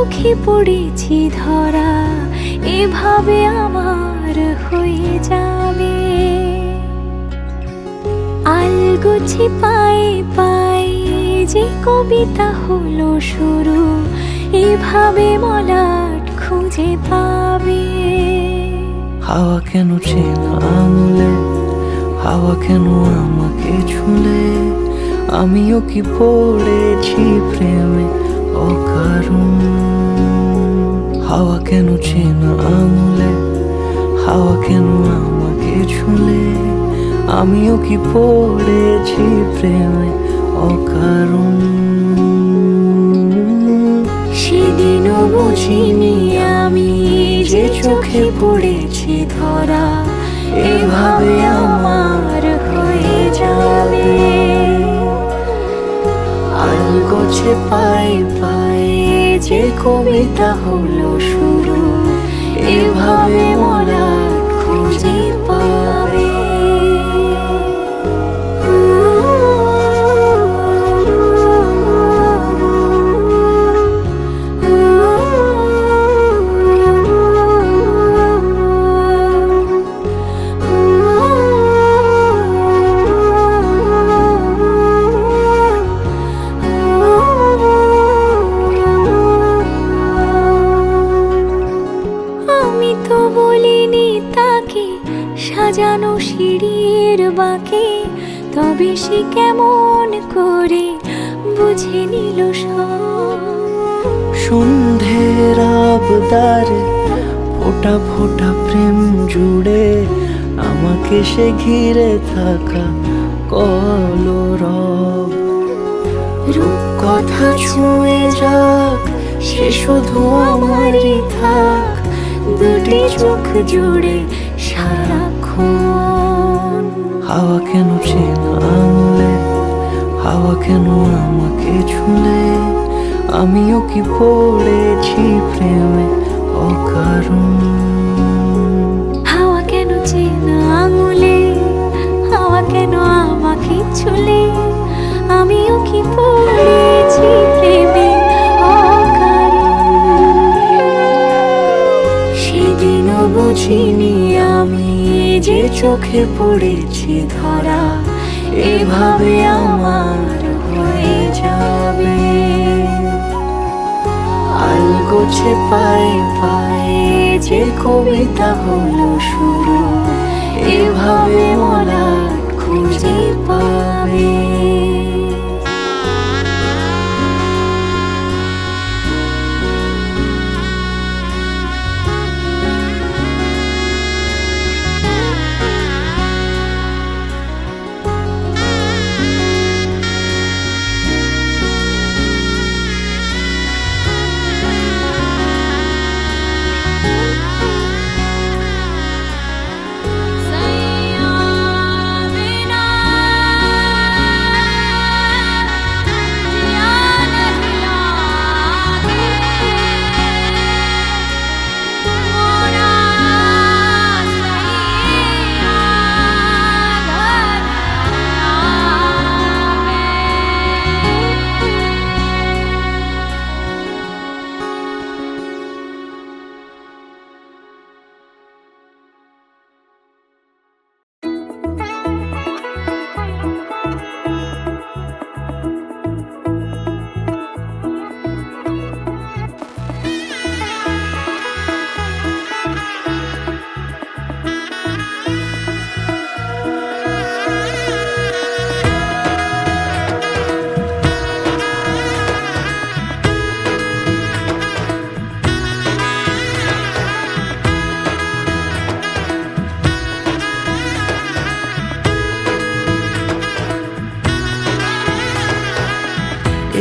চোখে পড়েছি ধরা, এভাবে আমার হয়ে যাবে। আলগোছে পায়ে পায়ে যে কবিতা হলো শুরু, এভাবে মলাট খুঁজে পাবে। হাওয়া কেন চেনা আঙুলে, হাওয়া কেন আমাকে ছুলে, আমিও কি পড়েছি প্রেমে অকারণ। হাওয়া কেন চেনা আঙুলে, হাওয়া কেন আমাকে ছুলে, আমিও কি পড়েছি প্রেমে অকারণ। সেদিনও বুঝিনি আমি যে চোখে পড়েছি ধরা, এভাবে আমার হয়ে যাবে। আলগোছে পায়ে পায়ে যে কবিতা হলো শুরু, এভাবে মলাট খুঁজে পাবে। আমি তো বলিনি তাকে সাজানো সিঁড়ির বাঁকে, তবে সে কেমন করে বুঝে নিল সব। সন্ধ্যের আবদারে ফোঁটা ফোঁটা প্রেম জুড়ে, আমাকে সে ঘিরে থাকা কলরব। রূপকথা ছুঁয়ে যাক, সে শুধু আমারই থাক, দুটি চোখ জুড়ে সারাক্ষণ। হাওয়া কেন চেনা আঙুলে, হাওয়া কেন আমাকে ছুলে, আমিও কি পড়েছি প্রেমে অকারণ। হাওয়া কেন চেনা আঙুলে, হাওয়া কেন আমাকে ছুলে, আমিও কি পড়েছি প্রেমে অকারণ। সেদিনও বুঝিনি আমি যে চোখে পড়েছি ধরা, এভাবে আমার হয়ে যাবে। আলগোছে পায়ে পায়ে যে কবিতা হলো শুরু, এভাবে মলাট খুঁজে পাবে।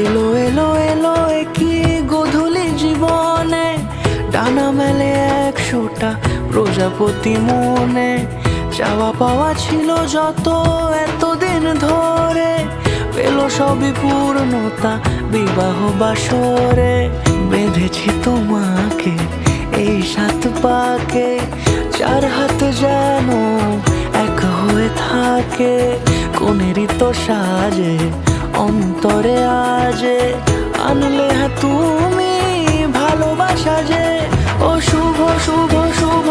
এলো এলো এলো কি গোধূলি জীবনে, ডানা মেলে 100টা প্রজাপতি মনে। চাওয়া পাওয়া ছিল যত এতদিন ধরে, পেল সবই পূর্ণতা বিবাহ বাসরে। বেঁধেছি তোমাকে এই 7 পাকে, 4 হাত যেন এক হয়ে থাকে। কোনেরই তো সাজে অন্তরে আজে আনলে তুমি ভালো ভালোবাসা যে ও শুভ শুভ শুভ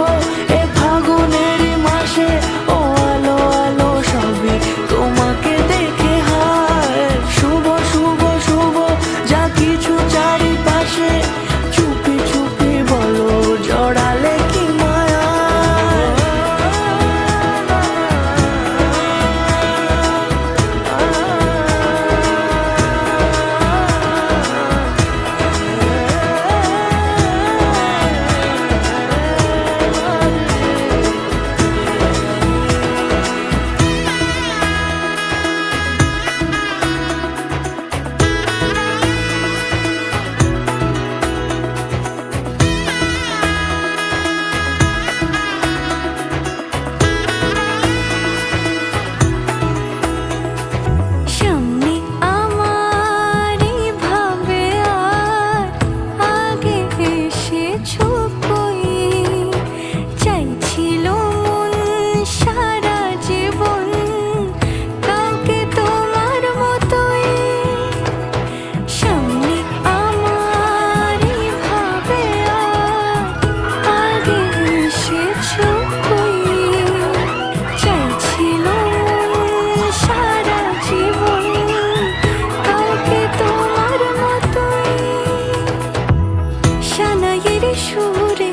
এ ফাগুনের মাসে ও আলো আলো সবই তোমাকে দেখে হায় শুভ শুভ শুভ যা কিছু চারিপাশে চুপি চুপি বলো জড়ালে কি মায়া সামনে আমার ভাবে আর আগে এসেছো কই চাইছিল মন সারা জীবন কাউকে তোমার মতোই সামনে আমার ভাবে আর আগে এসেছো কই চাইছিল মন সারা জীবন কাউকে তোমার মতোই সানাইয়ের সুরে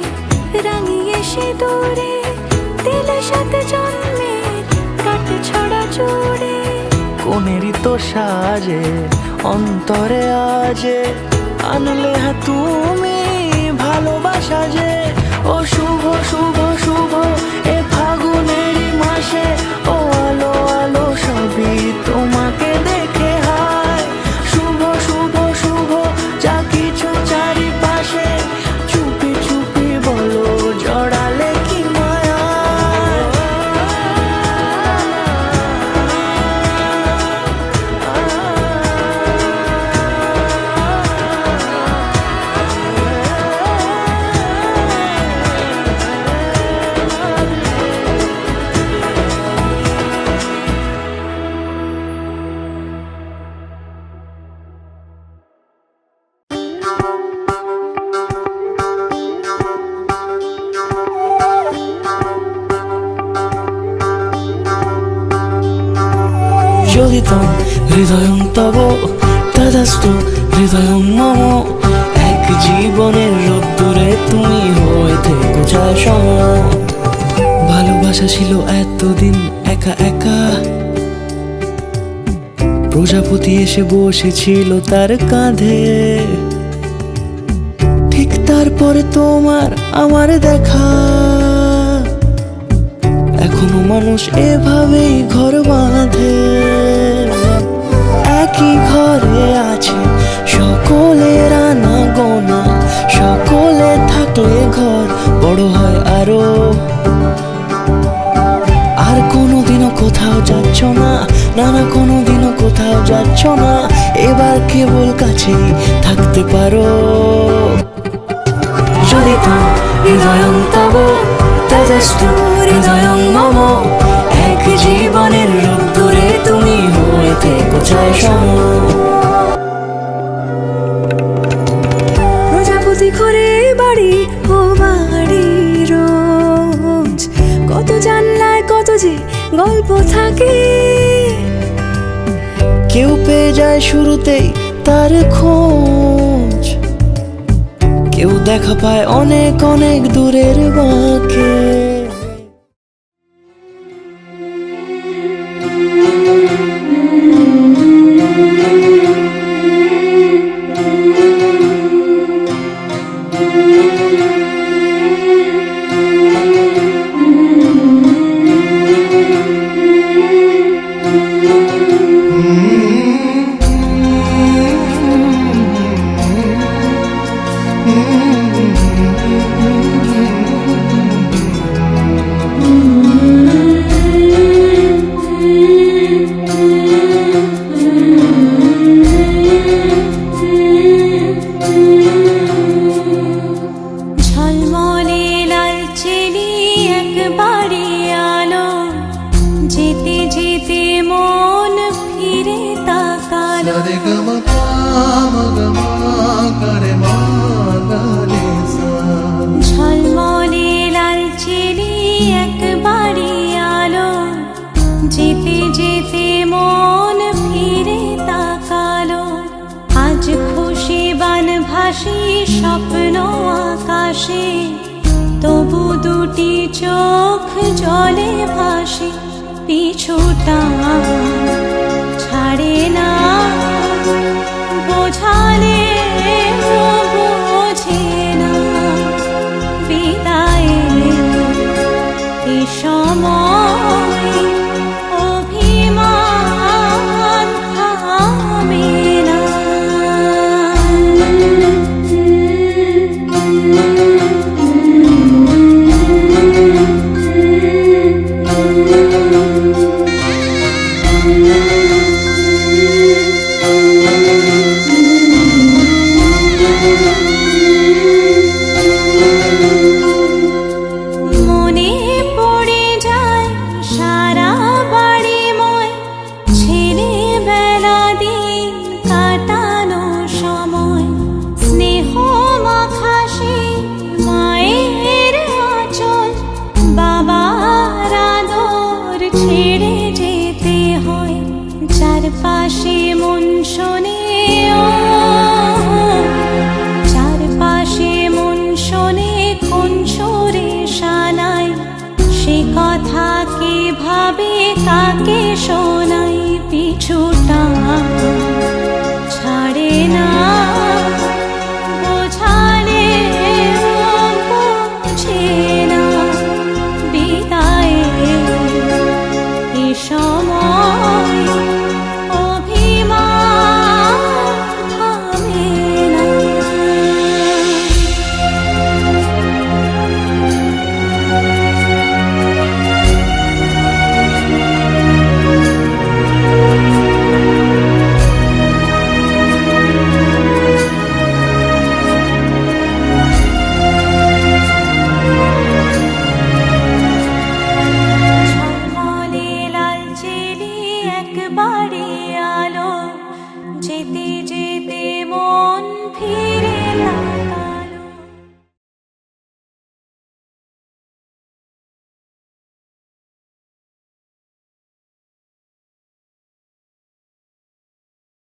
রাঙিয়ে সে দূরে দিলে সাথে জন্মে কাট ছড়া জোড়ে কোনেরই তো সাজে অন্তরে আজে আনলে তুমি ভালোবাসা যে ও শুভ শুভ শুভ এ ফাগুনের মাসে ও আলো আলো সবই তোমাকে দেখে হায় শুভ শুভ শুভ যা কিছু চারিপাশে চুপি চুপি বলো জড়ালে কি মায়া যোগিতং হৃদয়ং তব তদাস্তু হৃদয়ং মম এক জীবনের রোদ্দুরে তুমি হয়ে থেকো ছায়া সম ভালোবাসা ছিল এতদিন একা একা প্রজাপতি এসে বসেছিল তার কাঁধে ঠিক তারপরে তোমার আমার দেখা এখনো মানুষ এভাবেই ঘর বাঁধে একই ঘরে আছে সকলের আনা গোনা সকলে থাকলে ঘর বড় হয় আরো আর কোনোদিনও কোথাও যাচ্ছ না নানা কোনোদিনও কোথাও যাচ্ছ না এবার কেবল কাছেই থাকতে পারো যদি তো হৃদয়ং তব তদস্তু হৃদয়ং মম এক জীবনের রোদ্দুরে তুমি হয়ে থেকো ছায়া সম প্রজাপতি ঘরে বাড়ি ও বাড়ি রোজ কত জানলায় কত যে গল্প থাকে কেউ পেয়ে যায় শুরুতেই তার খোঁজ কেউ দেখা পায় অনেক অনেক দূরের বাঁকে Sa re ga ma pa ma ga ma ga re ma ga re যেতে যেতে মন ফিরে তাকালো, আজ খুশি বান ভাসি স্বপ্ন আকাশে, তবু দুটি চোখ জলে ভাসে, পিছুটা ছাড়ে না, বোঝালে বোঝে না, বিদায়ের এ সময় অভিমান থামে না। মনে পড়ে যায় সারা বাড়িময় ছেলেবেলা দিন কাটানো সময়, স্নেহ মাখা সেই মায়ের আঁচল, বাবার আদর ছেড়ে যেতে হয়, চারপাশে মন শোনে চারপাশে মন শোনে কোন সুরে শানায়, সে কথা কে ভাবে কাকে শোনাই, পিছুটা ছাড়ে না, বোঝালে বোঝে না, বিদায়ের এ সময় অভিমান থামে না। ঝলমলে লালচেলি একবারে আলো, যেতে যেতে মন ফিরে না।